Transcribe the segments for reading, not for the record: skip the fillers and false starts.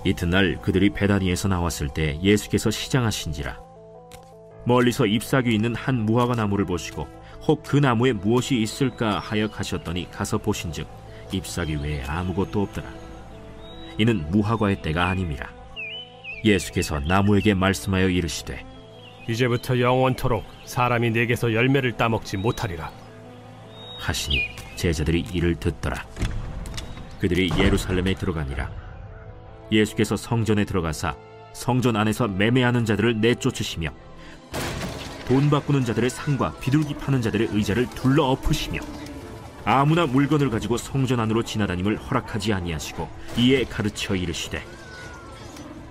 이튿날 그들이 베다니에서 나왔을 때 예수께서 시장하신지라. 멀리서 잎사귀 있는 한 무화과 나무를 보시고 혹 그 나무에 무엇이 있을까 하여 가셨더니 가서 보신즉 잎사귀 외에 아무것도 없더라. 이는 무화과의 때가 아님이라. 예수께서 나무에게 말씀하여 이르시되 이제부터 영원토록 사람이 내게서 열매를 따먹지 못하리라 하시니 제자들이 이를 듣더라. 그들이 예루살렘에 들어가니라. 예수께서 성전에 들어가사 성전 안에서 매매하는 자들을 내쫓으시며 돈 바꾸는 자들의 상과 비둘기 파는 자들의 의자를 둘러 엎으시며 아무나 물건을 가지고 성전 안으로 지나다님을 허락하지 아니하시고 이에 가르쳐 이르시되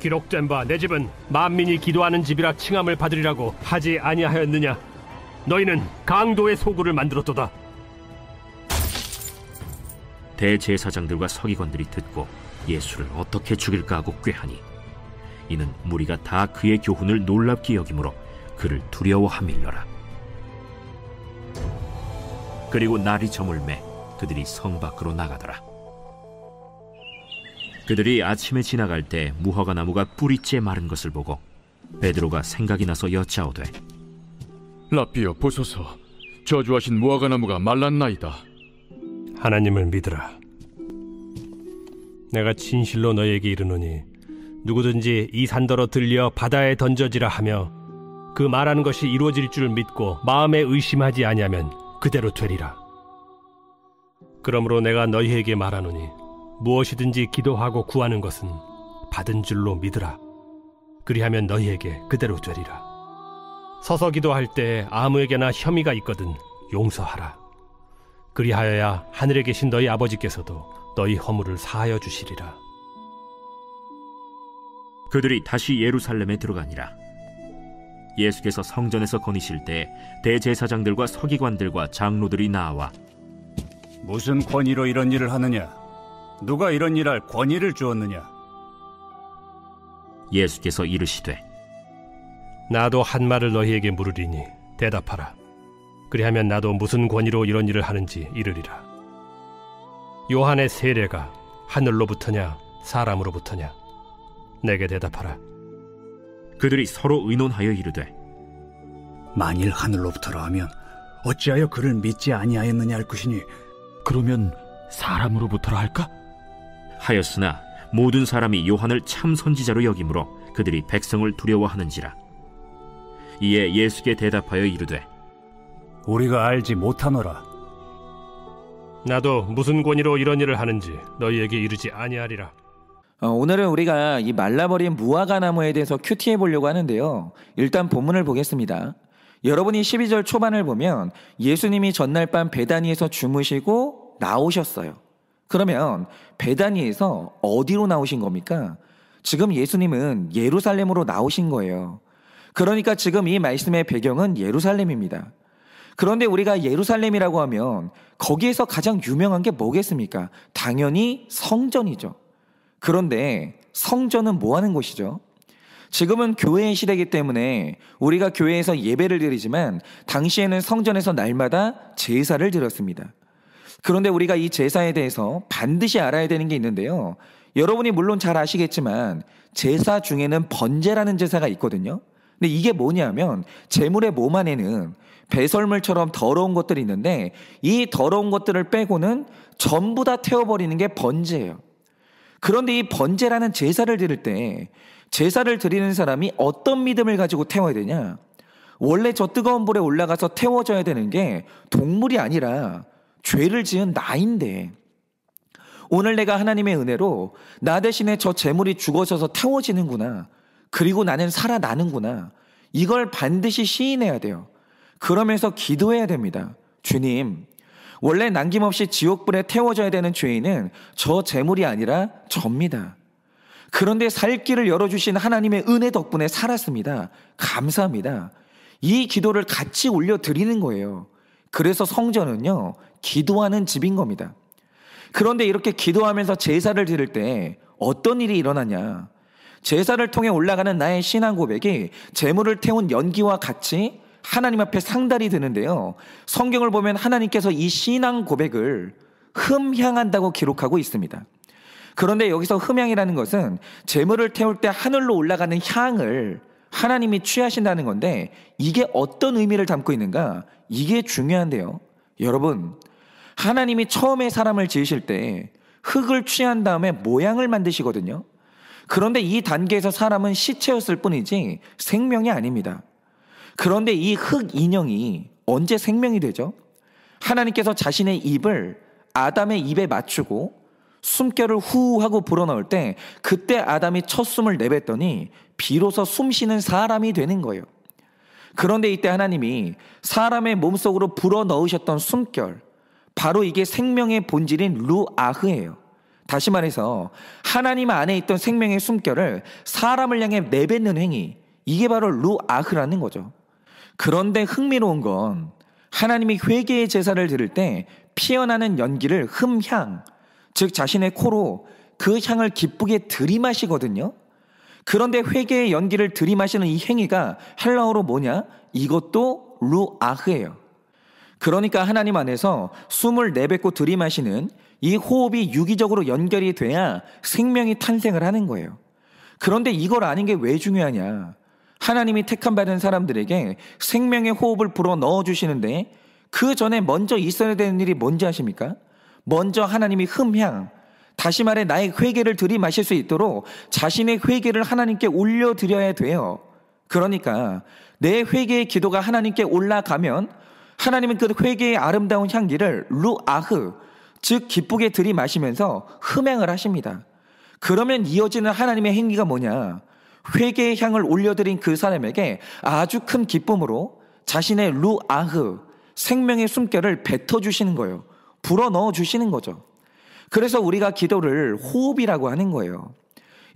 기록된 바 내 집은 만민이 기도하는 집이라 칭함을 받으리라고 하지 아니하였느냐. 너희는 강도의 소굴을 만들었도다. 대제사장들과 서기관들이 듣고 예수를 어떻게 죽일까 하고 꾀하니 이는 무리가 다 그의 교훈을 놀랍게 여기므로 그를 두려워함일러라. 그리고 날이 저물매 그들이 성 밖으로 나가더라. 그들이 아침에 지나갈 때 무화과 나무가 뿌리째 마른 것을 보고 베드로가 생각이 나서 여짜오되 라삐여 보소서, 저주하신 무화과 나무가 말랐나이다. 하나님을 믿으라. 내가 진실로 너에게 이르노니 누구든지 이 산더러 들려 바다에 던져지라 하며 그 말하는 것이 이루어질 줄 믿고 마음에 의심하지 아니하면 그대로 되리라. 그러므로 내가 너희에게 말하노니 무엇이든지 기도하고 구하는 것은 받은 줄로 믿으라. 그리하면 너희에게 그대로 되리라. 서서 기도할 때 아무에게나 혐의가 있거든 용서하라. 그리하여야 하늘에 계신 너희 아버지께서도 너희 허물을 사하여 주시리라. 그들이 다시 예루살렘에 들어가니라. 예수께서 성전에서 거니실 때 대제사장들과 서기관들과 장로들이 나와 무슨 권위로 이런 일을 하느냐? 누가 이런 일할 권위를 주었느냐? 예수께서 이르시되 나도 한 말을 너희에게 물으리니 대답하라. 그리하면 나도 무슨 권위로 이런 일을 하는지 이르리라. 요한의 세례가 하늘로부터냐 사람으로부터냐? 내게 대답하라. 그들이 서로 의논하여 이르되 만일 하늘로부터라 하면 어찌하여 그를 믿지 아니하였느냐 할 것이니 그러면 사람으로부터라 할까? 하였으나 모든 사람이 요한을 참 선지자로 여기므로 그들이 백성을 두려워하는지라. 이에 예수께 대답하여 이르되 우리가 알지 못하노라. 나도 무슨 권위로 이런 일을 하는지 너희에게 이르지 아니하리라. 오늘은 우리가 이 말라버린 무화과 나무에 대해서 큐티해 보려고 하는데요. 일단 본문을 보겠습니다. 여러분이 12절 초반을 보면 예수님이 전날 밤 베다니에서 주무시고 나오셨어요. 그러면 베다니에서 어디로 나오신 겁니까? 지금 예수님은 예루살렘으로 나오신 거예요. 그러니까 지금 이 말씀의 배경은 예루살렘입니다. 그런데 우리가 예루살렘이라고 하면 거기에서 가장 유명한 게 뭐겠습니까? 당연히 성전이죠. 그런데 성전은 뭐 하는 곳이죠? 지금은 교회의 시대이기 때문에 우리가 교회에서 예배를 드리지만 당시에는 성전에서 날마다 제사를 드렸습니다. 그런데 우리가 이 제사에 대해서 반드시 알아야 되는 게 있는데요. 여러분이 물론 잘 아시겠지만 제사 중에는 번제라는 제사가 있거든요. 근데 이게 뭐냐면 제물의 몸 안에는 배설물처럼 더러운 것들이 있는데 이 더러운 것들을 빼고는 전부 다 태워버리는 게 번제예요. 그런데 이 번제라는 제사를 드릴 때 제사를 드리는 사람이 어떤 믿음을 가지고 태워야 되냐? 원래 저 뜨거운 불에 올라가서 태워져야 되는 게 동물이 아니라 죄를 지은 나인데 오늘 내가 하나님의 은혜로 나 대신에 저 제물이 죽어져서 태워지는구나. 그리고 나는 살아나는구나. 이걸 반드시 시인해야 돼요. 그러면서 기도해야 됩니다. 주님, 원래 남김없이 지옥불에 태워져야 되는 죄인은 저 제물이 아니라 접니다. 그런데 살 길을 열어주신 하나님의 은혜 덕분에 살았습니다. 감사합니다. 이 기도를 같이 올려드리는 거예요. 그래서 성전은요, 기도하는 집인 겁니다. 그런데 이렇게 기도하면서 제사를 드릴 때 어떤 일이 일어나냐? 제사를 통해 올라가는 나의 신앙 고백이 제물을 태운 연기와 같이 하나님 앞에 상달이 되는데요. 성경을 보면 하나님께서 이 신앙 고백을 흠향한다고 기록하고 있습니다. 그런데 여기서 흠향이라는 것은 제물을 태울 때 하늘로 올라가는 향을 하나님이 취하신다는 건데, 이게 어떤 의미를 담고 있는가? 이게 중요한데요. 여러분, 하나님이 처음에 사람을 지으실 때 흙을 취한 다음에 모양을 만드시거든요. 그런데 이 단계에서 사람은 시체였을 뿐이지 생명이 아닙니다. 그런데 이 흙 인형이 언제 생명이 되죠? 하나님께서 자신의 입을 아담의 입에 맞추고 숨결을 후 하고 불어넣을 때, 그때 아담이 첫 숨을 내뱉더니 비로소 숨쉬는 사람이 되는 거예요. 그런데 이때 하나님이 사람의 몸속으로 불어넣으셨던 숨결, 바로 이게 생명의 본질인 루아흐예요. 다시 말해서 하나님 안에 있던 생명의 숨결을 사람을 향해 내뱉는 행위, 이게 바로 루아흐라는 거죠. 그런데 흥미로운 건 하나님이 회개의 제사를 드릴 때 피어나는 연기를 흠향, 즉 자신의 코로 그 향을 기쁘게 들이마시거든요. 그런데 회개의 연기를 들이마시는 이 행위가 헬라어로 뭐냐? 이것도 루아흐예요. 그러니까 하나님 안에서 숨을 내뱉고 들이마시는 이 호흡이 유기적으로 연결이 돼야 생명이 탄생을 하는 거예요. 그런데 이걸 아는 게 왜 중요하냐? 하나님이 택함 받은 사람들에게 생명의 호흡을 불어 넣어주시는데, 그 전에 먼저 있어야 되는 일이 뭔지 아십니까? 먼저 하나님이 흠향, 다시 말해 나의 회개를 들이마실 수 있도록 자신의 회개를 하나님께 올려드려야 돼요. 그러니까 내 회개의 기도가 하나님께 올라가면 하나님은 그 회개의 아름다운 향기를 루아흐, 즉 기쁘게 들이마시면서 흠향을 하십니다. 그러면 이어지는 하나님의 행위가 뭐냐? 회개의 향을 올려드린 그 사람에게 아주 큰 기쁨으로 자신의 루아흐, 생명의 숨결을 뱉어주시는 거예요. 불어넣어 주시는 거죠. 그래서 우리가 기도를 호흡이라고 하는 거예요.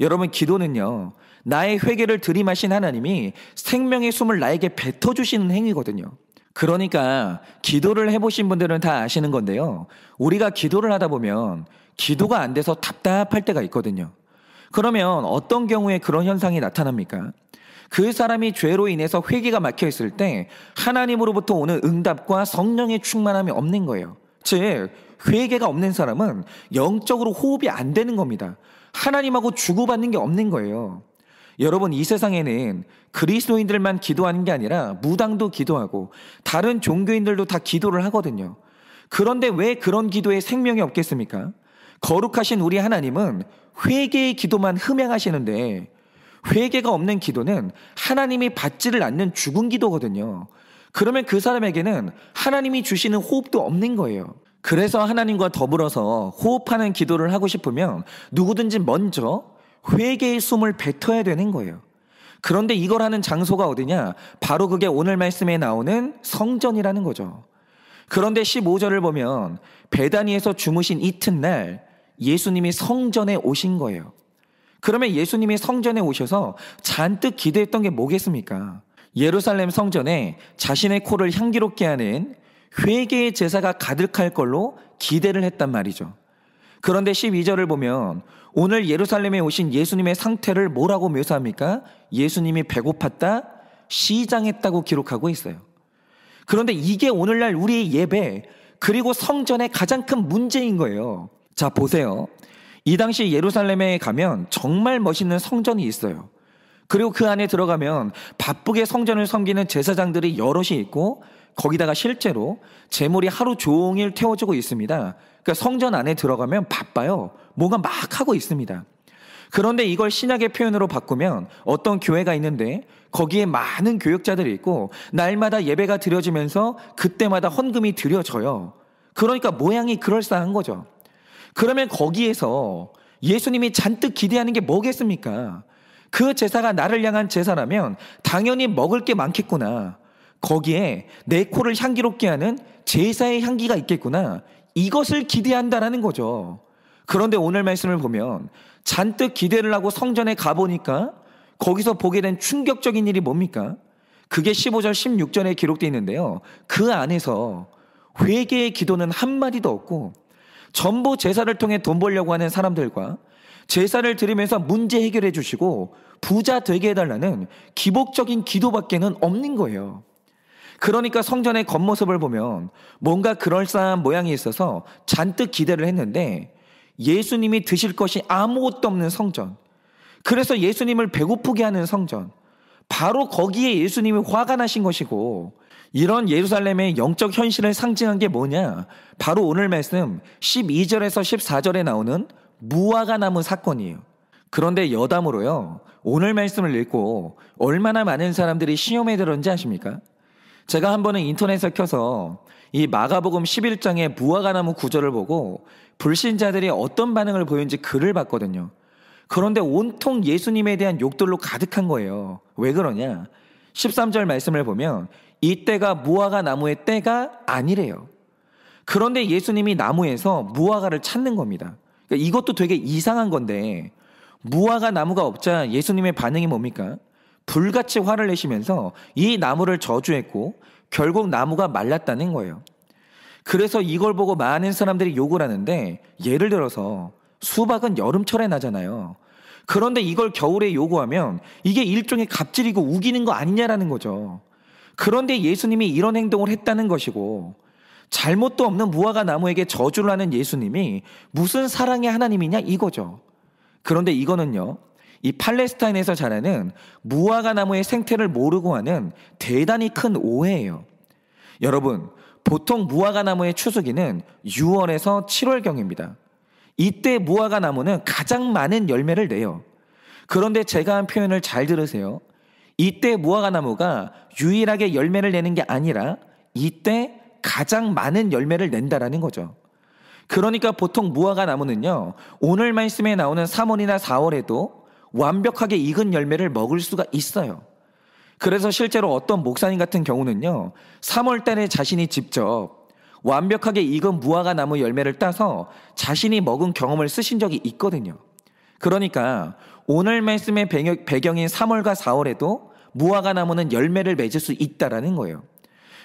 여러분, 기도는요, 나의 회개를 들이마신 하나님이 생명의 숨을 나에게 뱉어주시는 행위거든요. 그러니까 기도를 해보신 분들은 다 아시는 건데요, 우리가 기도를 하다 보면 기도가 안 돼서 답답할 때가 있거든요. 그러면 어떤 경우에 그런 현상이 나타납니까? 그 사람이 죄로 인해서 회개가 막혀 있을 때 하나님으로부터 오는 응답과 성령의 충만함이 없는 거예요. 즉, 회개가 없는 사람은 영적으로 호흡이 안 되는 겁니다. 하나님하고 주고받는 게 없는 거예요. 여러분, 이 세상에는 그리스도인들만 기도하는 게 아니라 무당도 기도하고 다른 종교인들도 다 기도를 하거든요. 그런데 왜 그런 기도에 생명이 없겠습니까? 거룩하신 우리 하나님은 회개의 기도만 흠양하시는데, 회개가 없는 기도는 하나님이 받지를 않는 죽은 기도거든요. 그러면 그 사람에게는 하나님이 주시는 호흡도 없는 거예요. 그래서 하나님과 더불어서 호흡하는 기도를 하고 싶으면 누구든지 먼저 회개의 숨을 뱉어야 되는 거예요. 그런데 이걸 하는 장소가 어디냐? 바로 그게 오늘 말씀에 나오는 성전이라는 거죠. 그런데 15절을 보면 베다니에서 주무신 이튿날 예수님이 성전에 오신 거예요. 그러면 예수님이 성전에 오셔서 잔뜩 기대했던 게 뭐겠습니까? 예루살렘 성전에 자신의 코를 향기롭게 하는 회개의 제사가 가득할 걸로 기대를 했단 말이죠. 그런데 12절을 보면 오늘 예루살렘에 오신 예수님의 상태를 뭐라고 묘사합니까? 예수님이 배고팠다, 시장했다고 기록하고 있어요. 그런데 이게 오늘날 우리의 예배, 그리고 성전의 가장 큰 문제인 거예요. 자, 보세요. 이 당시 예루살렘에 가면 정말 멋있는 성전이 있어요. 그리고 그 안에 들어가면 바쁘게 성전을 섬기는 제사장들이 여럿이 있고, 거기다가 실제로 제물이 하루 종일 태워지고 있습니다. 그러니까 성전 안에 들어가면 바빠요. 뭐가 막 하고 있습니다. 그런데 이걸 신약의 표현으로 바꾸면 어떤 교회가 있는데 거기에 많은 교역자들이 있고 날마다 예배가 드려지면서 그때마다 헌금이 드려져요. 그러니까 모양이 그럴싸한 거죠. 그러면 거기에서 예수님이 잔뜩 기대하는 게 뭐겠습니까? 그 제사가 나를 향한 제사라면 당연히 먹을 게 많겠구나. 거기에 내 코를 향기롭게 하는 제사의 향기가 있겠구나. 이것을 기대한다라는 거죠. 그런데 오늘 말씀을 보면 잔뜩 기대를 하고 성전에 가보니까 거기서 보게 된 충격적인 일이 뭡니까? 그게 15절 16절에 기록되어 있는데요, 그 안에서 회개의 기도는 한마디도 없고 전부 제사를 통해 돈 벌려고 하는 사람들과 제사를 드리면서 문제 해결해 주시고 부자 되게 해달라는 기복적인 기도밖에는 없는 거예요. 그러니까 성전의 겉모습을 보면 뭔가 그럴싸한 모양이 있어서 잔뜩 기대를 했는데 예수님이 드실 것이 아무것도 없는 성전, 그래서 예수님을 배고프게 하는 성전, 바로 거기에 예수님이 화가 나신 것이고, 이런 예루살렘의 영적 현실을 상징한 게 뭐냐? 바로 오늘 말씀 12절에서 14절에 나오는 무화과 나무 사건이에요. 그런데 여담으로요, 오늘 말씀을 읽고 얼마나 많은 사람들이 시험에 들었는지 아십니까? 제가 한 번은 인터넷을 켜서 이 마가복음 11장의 무화과 나무 구절을 보고 불신자들이 어떤 반응을 보였는지 글을 봤거든요. 그런데 온통 예수님에 대한 욕들로 가득한 거예요. 왜 그러냐? 13절 말씀을 보면 이 때가 무화과 나무의 때가 아니래요. 그런데 예수님이 나무에서 무화과를 찾는 겁니다. 그러니까 이것도 되게 이상한 건데, 무화과 나무가 없자 예수님의 반응이 뭡니까? 불같이 화를 내시면서 이 나무를 저주했고 결국 나무가 말랐다는 거예요. 그래서 이걸 보고 많은 사람들이 욕을 하는데, 예를 들어서 수박은 여름철에 나잖아요. 그런데 이걸 겨울에 요구하면 이게 일종의 갑질이고 우기는 거 아니냐라는 거죠. 그런데 예수님이 이런 행동을 했다는 것이고, 잘못도 없는 무화과 나무에게 저주를 하는 예수님이 무슨 사랑의 하나님이냐 이거죠. 그런데 이거는요, 이 팔레스타인에서 자라는 무화과 나무의 생태를 모르고 하는 대단히 큰 오해예요. 여러분, 보통 무화과 나무의 추수기는 6월에서 7월경입니다. 이때 무화과 나무는 가장 많은 열매를 내요. 그런데 제가 한 표현을 잘 들으세요. 이때 무화과 나무가 유일하게 열매를 내는 게 아니라 이때 가장 많은 열매를 낸다라는 거죠. 그러니까 보통 무화과 나무는요, 오늘 말씀에 나오는 3월이나 4월에도 완벽하게 익은 열매를 먹을 수가 있어요. 그래서 실제로 어떤 목사님 같은 경우는요, 3월 달에 자신이 직접 완벽하게 익은 무화과 나무 열매를 따서 자신이 먹은 경험을 쓰신 적이 있거든요. 그러니까 오늘 말씀의 배경인 3월과 4월에도 무화과 나무는 열매를 맺을 수 있다라는 거예요.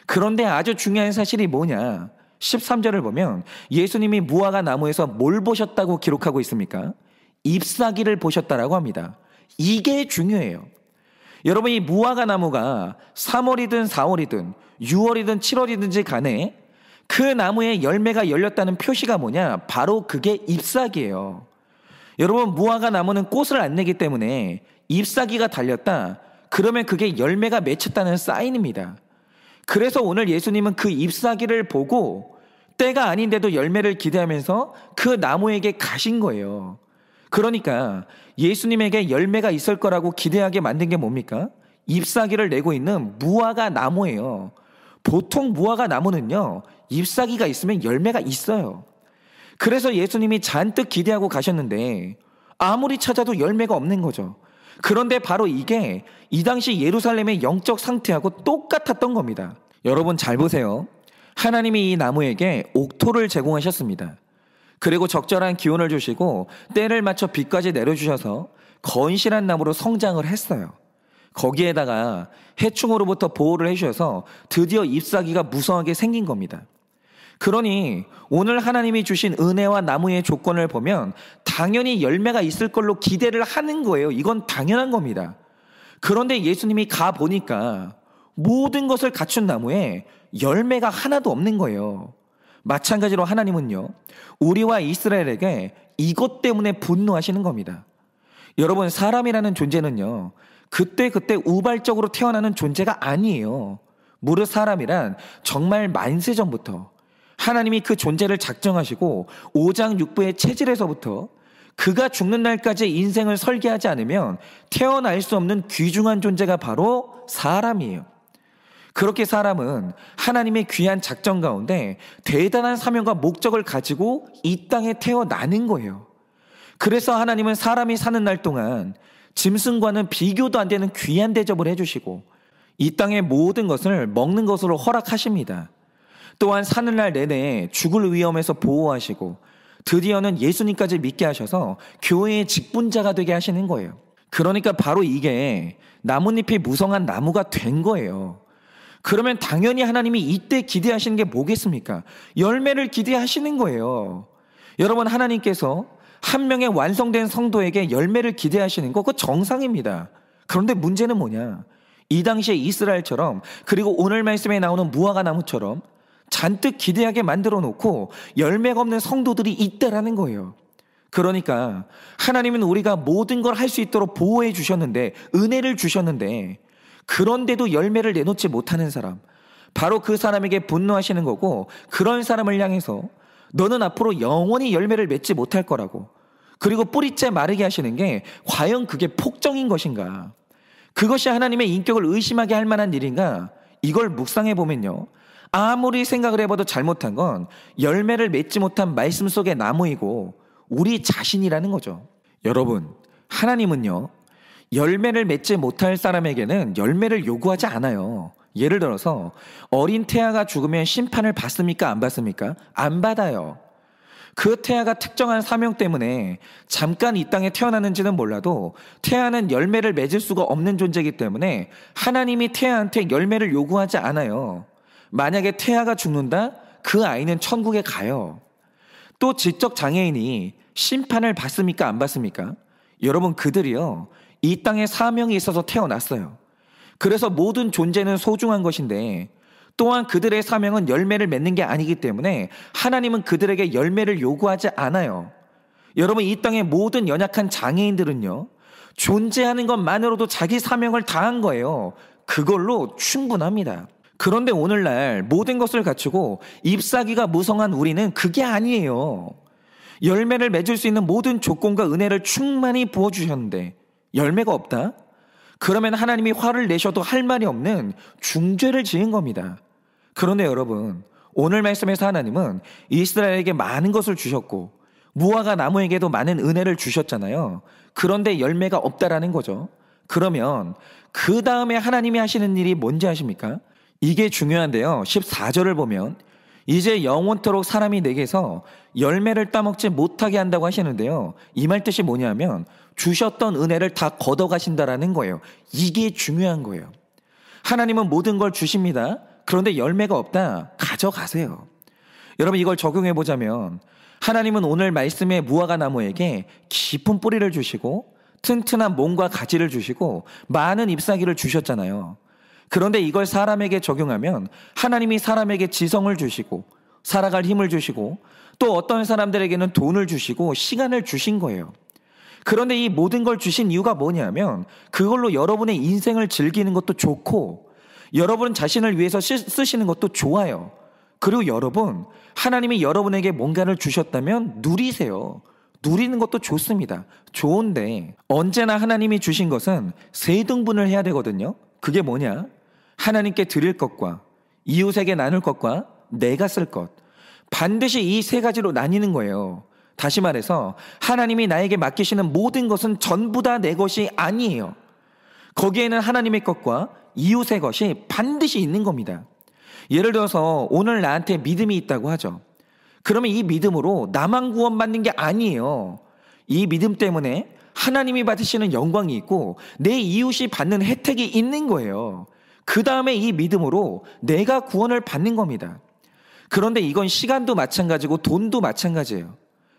그런데 아주 중요한 사실이 뭐냐? 13절을 보면 예수님이 무화과 나무에서 뭘 보셨다고 기록하고 있습니까? 잎사귀를 보셨다라고 합니다. 이게 중요해요. 여러분, 이 무화과 나무가 3월이든 4월이든 6월이든 7월이든지 간에 그 나무에 열매가 열렸다는 표시가 뭐냐? 바로 그게 잎사귀예요. 여러분, 무화과 나무는 꽃을 안 내기 때문에 잎사귀가 달렸다, 그러면 그게 열매가 맺혔다는 사인입니다. 그래서 오늘 예수님은 그 잎사귀를 보고 때가 아닌데도 열매를 기대하면서 그 나무에게 가신 거예요. 그러니까 예수님에게 열매가 있을 거라고 기대하게 만든 게 뭡니까? 잎사귀를 내고 있는 무화과 나무예요. 보통 무화과 나무는요, 잎사귀가 있으면 열매가 있어요. 그래서 예수님이 잔뜩 기대하고 가셨는데 아무리 찾아도 열매가 없는 거죠. 그런데 바로 이게 이 당시 예루살렘의 영적 상태하고 똑같았던 겁니다. 여러분 잘 보세요. 하나님이 이 나무에게 옥토를 제공하셨습니다. 그리고 적절한 기온을 주시고 때를 맞춰 비까지 내려주셔서 건실한 나무로 성장을 했어요. 거기에다가 해충으로부터 보호를 해주셔서 드디어 잎사귀가 무성하게 생긴 겁니다. 그러니 오늘 하나님이 주신 은혜와 나무의 조건을 보면 당연히 열매가 있을 걸로 기대를 하는 거예요. 이건 당연한 겁니다. 그런데 예수님이 가보니까 모든 것을 갖춘 나무에 열매가 하나도 없는 거예요. 마찬가지로 하나님은요, 우리와 이스라엘에게 이것 때문에 분노하시는 겁니다. 여러분, 사람이라는 존재는요, 그때 우발적으로 태어나는 존재가 아니에요. 무릇 사람이란 정말 만세 전부터 하나님이 그 존재를 작정하시고 오장육부의 체질에서부터 그가 죽는 날까지 인생을 설계하지 않으면 태어날 수 없는 귀중한 존재가 바로 사람이에요. 그렇게 사람은 하나님의 귀한 작정 가운데 대단한 사명과 목적을 가지고 이 땅에 태어나는 거예요. 그래서 하나님은 사람이 사는 날 동안 짐승과는 비교도 안 되는 귀한 대접을 해주시고 이 땅의 모든 것을 먹는 것으로 허락하십니다. 또한 사는 날 내내 죽을 위험에서 보호하시고 드디어는 예수님까지 믿게 하셔서 교회의 직분자가 되게 하시는 거예요. 그러니까 바로 이게 나뭇잎이 무성한 나무가 된 거예요. 그러면 당연히 하나님이 이때 기대하시는 게 뭐겠습니까? 열매를 기대하시는 거예요. 여러분, 하나님께서 한 명의 완성된 성도에게 열매를 기대하시는 거, 그거 정상입니다. 그런데 문제는 뭐냐? 이 당시에 이스라엘처럼, 그리고 오늘 말씀에 나오는 무화과 나무처럼 잔뜩 기대하게 만들어 놓고 열매가 없는 성도들이 있다라는 거예요. 그러니까 하나님은 우리가 모든 걸 할 수 있도록 보호해 주셨는데, 은혜를 주셨는데, 그런데도 열매를 내놓지 못하는 사람, 바로 그 사람에게 분노하시는 거고, 그런 사람을 향해서 너는 앞으로 영원히 열매를 맺지 못할 거라고, 그리고 뿌리째 마르게 하시는 게 과연 그게 폭정인 것인가? 그것이 하나님의 인격을 의심하게 할 만한 일인가? 이걸 묵상해 보면요, 아무리 생각을 해봐도 잘못한 건 열매를 맺지 못한 말씀 속의 나무이고 우리 자신이라는 거죠. 여러분, 하나님은요, 열매를 맺지 못할 사람에게는 열매를 요구하지 않아요. 예를 들어서 어린 태아가 죽으면 심판을 받습니까? 안 받습니까? 안 받아요. 그 태아가 특정한 사명 때문에 잠깐 이 땅에 태어났는지는 몰라도 태아는 열매를 맺을 수가 없는 존재이기 때문에 하나님이 태아한테 열매를 요구하지 않아요. 만약에 태아가 죽는다? 그 아이는 천국에 가요. 또 지적 장애인이 심판을 받습니까? 안 받습니까? 여러분, 그들이요, 이 땅에 사명이 있어서 태어났어요. 그래서 모든 존재는 소중한 것인데, 또한 그들의 사명은 열매를 맺는 게 아니기 때문에 하나님은 그들에게 열매를 요구하지 않아요. 여러분, 이 땅의 모든 연약한 장애인들은요, 존재하는 것만으로도 자기 사명을 다한 거예요. 그걸로 충분합니다. 그런데 오늘날 모든 것을 갖추고 잎사귀가 무성한 우리는 그게 아니에요. 열매를 맺을 수 있는 모든 조건과 은혜를 충만히 부어주셨는데 열매가 없다? 그러면 하나님이 화를 내셔도 할 말이 없는 중죄를 지은 겁니다. 그런데 여러분, 오늘 말씀에서 하나님은 이스라엘에게 많은 것을 주셨고 무화과 나무에게도 많은 은혜를 주셨잖아요. 그런데 열매가 없다라는 거죠. 그러면 그 다음에 하나님이 하시는 일이 뭔지 아십니까? 이게 중요한데요, 14절을 보면 이제 영원토록 사람이 내게서 열매를 따먹지 못하게 한다고 하시는데요, 이 말 뜻이 뭐냐면 주셨던 은혜를 다 걷어가신다라는 거예요. 이게 중요한 거예요. 하나님은 모든 걸 주십니다. 그런데 열매가 없다? 가져가세요. 여러분, 이걸 적용해 보자면 하나님은 오늘 말씀의 무화과 나무에게 깊은 뿌리를 주시고 튼튼한 몸과 가지를 주시고 많은 잎사귀를 주셨잖아요. 그런데 이걸 사람에게 적용하면 하나님이 사람에게 지성을 주시고 살아갈 힘을 주시고 또 어떤 사람들에게는 돈을 주시고 시간을 주신 거예요. 그런데 이 모든 걸 주신 이유가 뭐냐면 그걸로 여러분의 인생을 즐기는 것도 좋고 여러분 자신을 위해서 쓰시는 것도 좋아요. 그리고 여러분, 하나님이 여러분에게 뭔가를 주셨다면 누리세요. 누리는 것도 좋습니다. 좋은데 언제나 하나님이 주신 것은 세 등분을 해야 되거든요. 그게 뭐냐? 하나님께 드릴 것과 이웃에게 나눌 것과 내가 쓸 것. 반드시 이 세 가지로 나뉘는 거예요. 다시 말해서 하나님이 나에게 맡기시는 모든 것은 전부 다 내 것이 아니에요. 거기에는 하나님의 것과 이웃의 것이 반드시 있는 겁니다. 예를 들어서 오늘 나한테 믿음이 있다고 하죠. 그러면 이 믿음으로 나만 구원받는 게 아니에요. 이 믿음 때문에 하나님이 받으시는 영광이 있고 내 이웃이 받는 혜택이 있는 거예요. 그 다음에 이 믿음으로 내가 구원을 받는 겁니다. 그런데 이건 시간도 마찬가지고 돈도 마찬가지예요.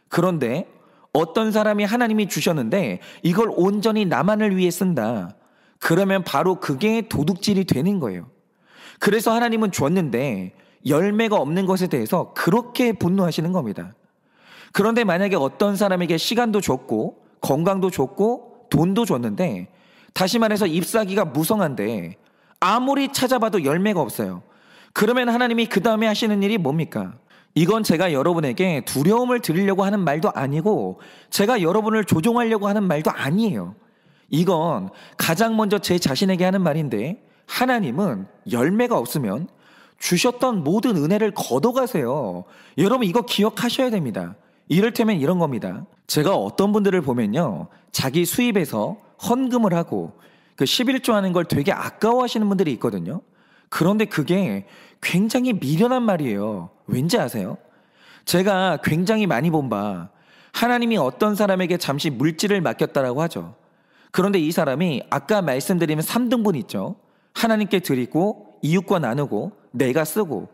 그런데 어떤 사람이 하나님이 주셨는데 이걸 온전히 나만을 위해 쓴다. 그러면 바로 그게 도둑질이 되는 거예요. 그래서 하나님은 줬는데 열매가 없는 것에 대해서 그렇게 분노하시는 겁니다. 그런데 만약에 어떤 사람에게 시간도 줬고 건강도 줬고 돈도 줬는데 다시 말해서 잎사귀가 무성한데 아무리 찾아봐도 열매가 없어요. 그러면 하나님이 그 다음에 하시는 일이 뭡니까? 이건 제가 여러분에게 두려움을 드리려고 하는 말도 아니고 제가 여러분을 조종하려고 하는 말도 아니에요. 이건 가장 먼저 제 자신에게 하는 말인데 하나님은 열매가 없으면 주셨던 모든 은혜를 걷어가세요. 여러분 이거 기억하셔야 됩니다. 이를테면 이런 겁니다. 제가 어떤 분들을 보면요, 자기 수입에서 헌금을 하고 그 11조 하는 걸 되게 아까워하시는 분들이 있거든요. 그런데 그게 굉장히 미련한 말이에요. 왠지 아세요? 제가 굉장히 많이 본 바 하나님이 어떤 사람에게 잠시 물질을 맡겼다라고 하죠. 그런데 이 사람이 아까 말씀드리면 3등분 있죠. 하나님께 드리고 이웃과 나누고 내가 쓰고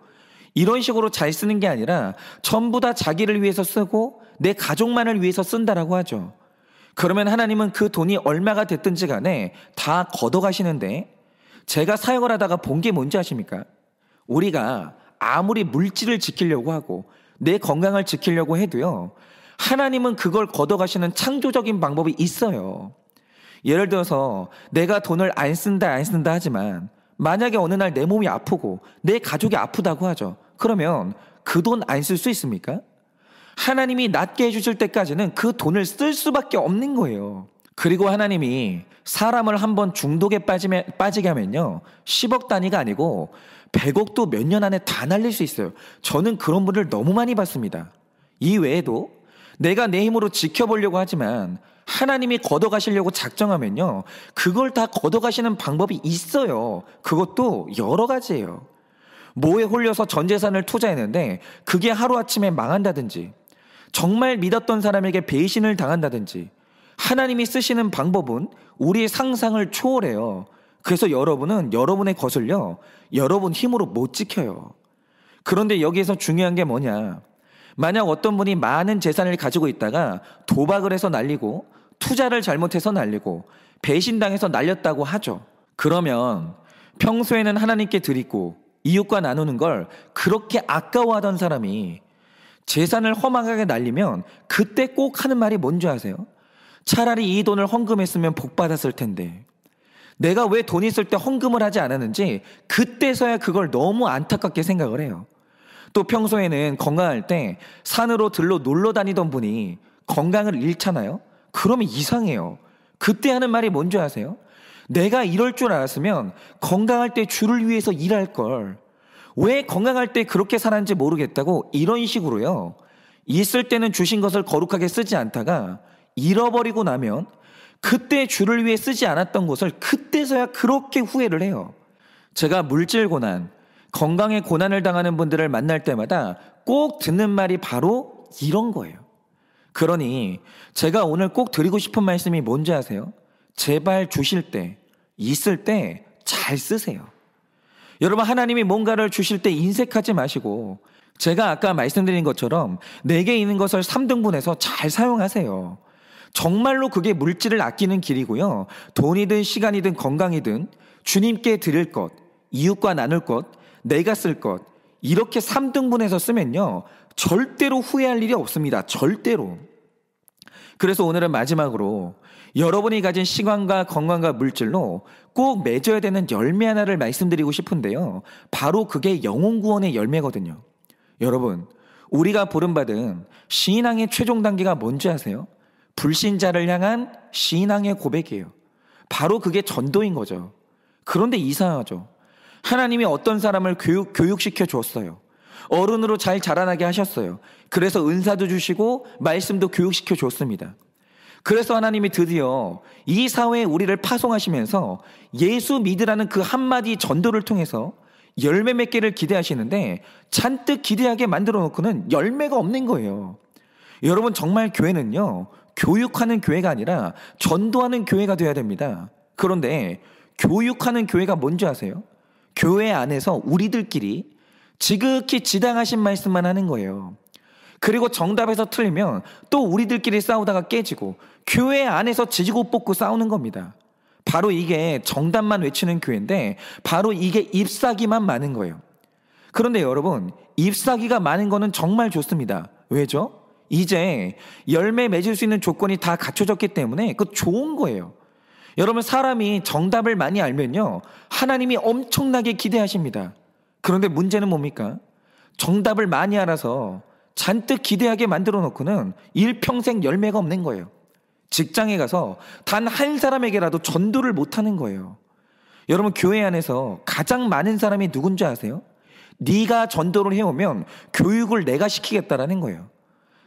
이런 식으로 잘 쓰는 게 아니라 전부 다 자기를 위해서 쓰고 내 가족만을 위해서 쓴다라고 하죠. 그러면 하나님은 그 돈이 얼마가 됐든지 간에 다 걷어가시는데 제가 사역을 하다가 본 게 뭔지 아십니까? 우리가 아무리 물질을 지키려고 하고 내 건강을 지키려고 해도요, 하나님은 그걸 걷어가시는 창조적인 방법이 있어요. 예를 들어서 내가 돈을 안 쓴다 하지만 만약에 어느 날 내 몸이 아프고 내 가족이 아프다고 하죠. 그러면 그 돈 안 쓸 수 있습니까? 하나님이 낫게 해주실 때까지는 그 돈을 쓸 수밖에 없는 거예요. 그리고 하나님이 사람을 한번 중독에 빠지게 하면요, 10억 단위가 아니고 100억도 몇 년 안에 다 날릴 수 있어요. 저는 그런 분을 너무 많이 봤습니다. 이 외에도 내가 내 힘으로 지켜보려고 하지만 하나님이 걷어가시려고 작정하면요, 그걸 다 걷어가시는 방법이 있어요. 그것도 여러 가지예요. 뭐에 홀려서 전 재산을 투자했는데 그게 하루아침에 망한다든지, 정말 믿었던 사람에게 배신을 당한다든지, 하나님이 쓰시는 방법은 우리의 상상을 초월해요. 그래서 여러분은 여러분의 것을요, 여러분 힘으로 못 지켜요. 그런데 여기에서 중요한 게 뭐냐, 만약 어떤 분이 많은 재산을 가지고 있다가 도박을 해서 날리고 투자를 잘못해서 날리고 배신당해서 날렸다고 하죠. 그러면 평소에는 하나님께 드리고 이웃과 나누는 걸 그렇게 아까워하던 사람이 재산을 허망하게 날리면 그때 꼭 하는 말이 뭔지 아세요? 차라리 이 돈을 헌금했으면 복 받았을 텐데, 내가 왜 돈 있을 때 헌금을 하지 않았는지 그때서야 그걸 너무 안타깝게 생각을 해요. 또 평소에는 건강할 때 산으로 들로 놀러 다니던 분이 건강을 잃잖아요. 그러면 이상해요. 그때 하는 말이 뭔지 아세요? 내가 이럴 줄 알았으면 건강할 때 주를 위해서 일할 걸, 왜 건강할 때 그렇게 살았는지 모르겠다고, 이런 식으로요, 있을 때는 주신 것을 거룩하게 쓰지 않다가 잃어버리고 나면 그때 주를 위해 쓰지 않았던 것을 그때서야 그렇게 후회를 해요. 제가 물질 고난, 건강의 고난을 당하는 분들을 만날 때마다 꼭 듣는 말이 바로 이런 거예요. 그러니 제가 오늘 꼭 드리고 싶은 말씀이 뭔지 아세요? 제발 주실 때, 있을 때 잘 쓰세요. 여러분, 하나님이 뭔가를 주실 때 인색하지 마시고, 제가 아까 말씀드린 것처럼 내게 있는 것을 3등분해서 잘 사용하세요. 정말로 그게 물질을 아끼는 길이고요, 돈이든 시간이든 건강이든 주님께 드릴 것, 이웃과 나눌 것, 내가 쓸 것, 이렇게 3등분해서 쓰면요, 절대로 후회할 일이 없습니다. 절대로. 그래서 오늘은 마지막으로 여러분이 가진 시간과 건강과 물질로 꼭 맺어야 되는 열매 하나를 말씀드리고 싶은데요, 바로 그게 영혼구원의 열매거든요. 여러분, 우리가 부름받은 신앙의 최종 단계가 뭔지 아세요? 불신자를 향한 신앙의 고백이에요. 바로 그게 전도인 거죠. 그런데 이상하죠. 하나님이 어떤 사람을 교육시켜 줬어요. 어른으로 잘 자라나게 하셨어요. 그래서 은사도 주시고 말씀도 교육시켜 줬습니다. 그래서 하나님이 드디어 이 사회에 우리를 파송하시면서 예수 믿으라는 그 한마디 전도를 통해서 열매 맺기를 기대하시는데, 잔뜩 기대하게 만들어 놓고는 열매가 없는 거예요. 여러분, 정말 교회는요, 교육하는 교회가 아니라 전도하는 교회가 되어야 됩니다. 그런데 교육하는 교회가 뭔지 아세요? 교회 안에서 우리들끼리 지극히 지당하신 말씀만 하는 거예요. 그리고 정답에서 틀리면 또 우리들끼리 싸우다가 깨지고 교회 안에서 지지고 뽑고 싸우는 겁니다. 바로 이게 정답만 외치는 교회인데, 바로 이게 잎사귀만 많은 거예요. 그런데 여러분, 잎사귀가 많은 거는 정말 좋습니다. 왜죠? 이제 열매 맺을 수 있는 조건이 다 갖춰졌기 때문에 그거 좋은 거예요. 여러분, 사람이 정답을 많이 알면요, 하나님이 엄청나게 기대하십니다. 그런데 문제는 뭡니까? 정답을 많이 알아서 잔뜩 기대하게 만들어 놓고는 일평생 열매가 없는 거예요. 직장에 가서 단 한 사람에게라도 전도를 못하는 거예요. 여러분, 교회 안에서 가장 많은 사람이 누군지 아세요? 네가 전도를 해오면 교육을 내가 시키겠다라는 거예요.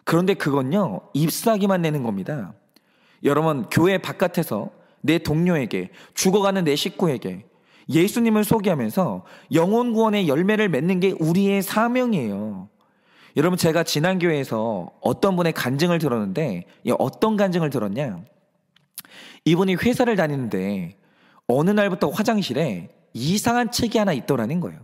그런데 그건요, 잎사귀만 내는 겁니다. 여러분, 교회 바깥에서 내 동료에게, 죽어가는 내 식구에게 예수님을 소개하면서 영혼 구원의 열매를 맺는 게 우리의 사명이에요. 여러분, 제가 지난 교회에서 어떤 분의 간증을 들었는데, 어떤 간증을 들었냐? 이분이 회사를 다니는데 어느 날부터 화장실에 이상한 책이 하나 있더라는 거예요.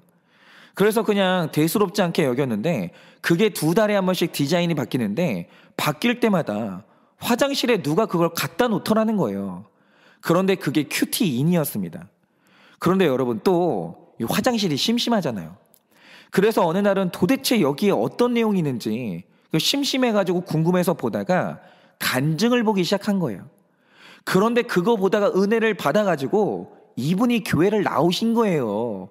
그래서 그냥 대수롭지 않게 여겼는데, 그게 2달에 한 번씩 디자인이 바뀌는데 바뀔 때마다 화장실에 누가 그걸 갖다 놓더라는 거예요. 그런데 그게 큐티인이었습니다. 그런데 여러분, 또 화장실이 심심하잖아요. 그래서 어느 날은 도대체 여기에 어떤 내용이 있는지 심심해가지고 궁금해서 보다가 간증을 보기 시작한 거예요. 그런데 그거 보다가 은혜를 받아가지고 이분이 교회를 나오신 거예요.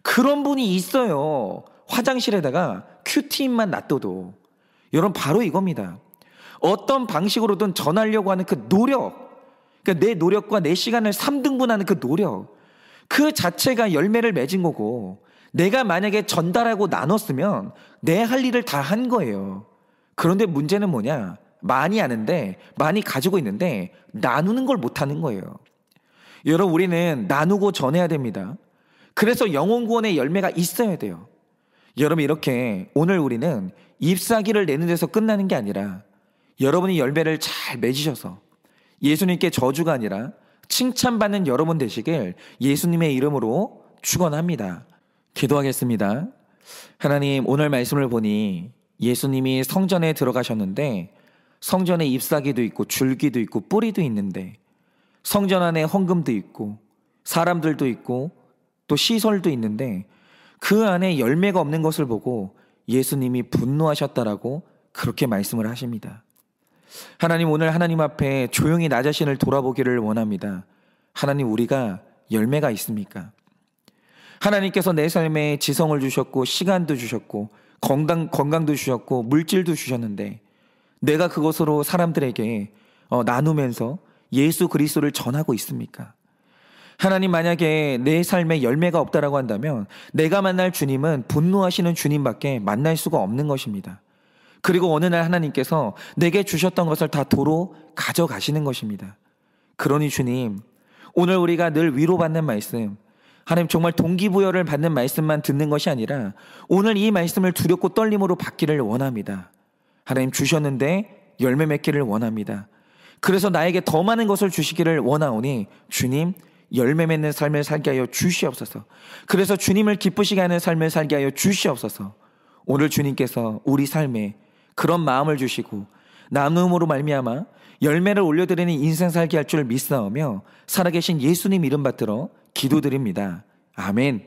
그런 분이 있어요. 화장실에다가 큐티인만 놔둬도. 여러분, 바로 이겁니다. 어떤 방식으로든 전하려고 하는 그 노력, 그러니까 내 노력과 내 시간을 3등분하는 그 노력, 그 자체가 열매를 맺은 거고, 내가 만약에 전달하고 나눴으면 내 할 일을 다 한 거예요. 그런데 문제는 뭐냐? 많이 아는데, 많이 가지고 있는데 나누는 걸 못하는 거예요. 여러분, 우리는 나누고 전해야 됩니다. 그래서 영혼 구원의 열매가 있어야 돼요. 여러분, 이렇게 오늘 우리는 잎사귀를 내는 데서 끝나는 게 아니라 여러분이 열매를 잘 맺으셔서 예수님께 저주가 아니라 칭찬받는 여러분 되시길 예수님의 이름으로 축원합니다. 기도하겠습니다. 하나님, 오늘 말씀을 보니 예수님이 성전에 들어가셨는데 성전에 잎사귀도 있고 줄기도 있고 뿌리도 있는데, 성전 안에 헌금도 있고 사람들도 있고 또 시설도 있는데 그 안에 열매가 없는 것을 보고 예수님이 분노하셨다라고 그렇게 말씀을 하십니다. 하나님, 오늘 하나님 앞에 조용히 나 자신을 돌아보기를 원합니다. 하나님, 우리가 열매가 있습니까? 하나님께서 내 삶에 지성을 주셨고 시간도 주셨고 건강도 주셨고 물질도 주셨는데 내가 그것으로 사람들에게 나누면서 예수 그리스도를 전하고 있습니까? 하나님, 만약에 내 삶에 열매가 없다라고 한다면 내가 만날 주님은 분노하시는 주님밖에 만날 수가 없는 것입니다. 그리고 어느 날 하나님께서 내게 주셨던 것을 다 도로 가져가시는 것입니다. 그러니 주님, 오늘 우리가 늘 위로받는 말씀, 하나님 정말 동기부여를 받는 말씀만 듣는 것이 아니라 오늘 이 말씀을 두렵고 떨림으로 받기를 원합니다. 하나님, 주셨는데 열매 맺기를 원합니다. 그래서 나에게 더 많은 것을 주시기를 원하오니 주님, 열매 맺는 삶을 살게 하여 주시옵소서. 그래서 주님을 기쁘시게 하는 삶을 살게 하여 주시옵소서. 오늘 주님께서 우리 삶에 그런 마음을 주시고 나눔으로 말미암아 열매를 올려드리는 인생 살게 할 줄 믿사오며 살아계신 예수님 이름 받들어 기도드립니다. 아멘.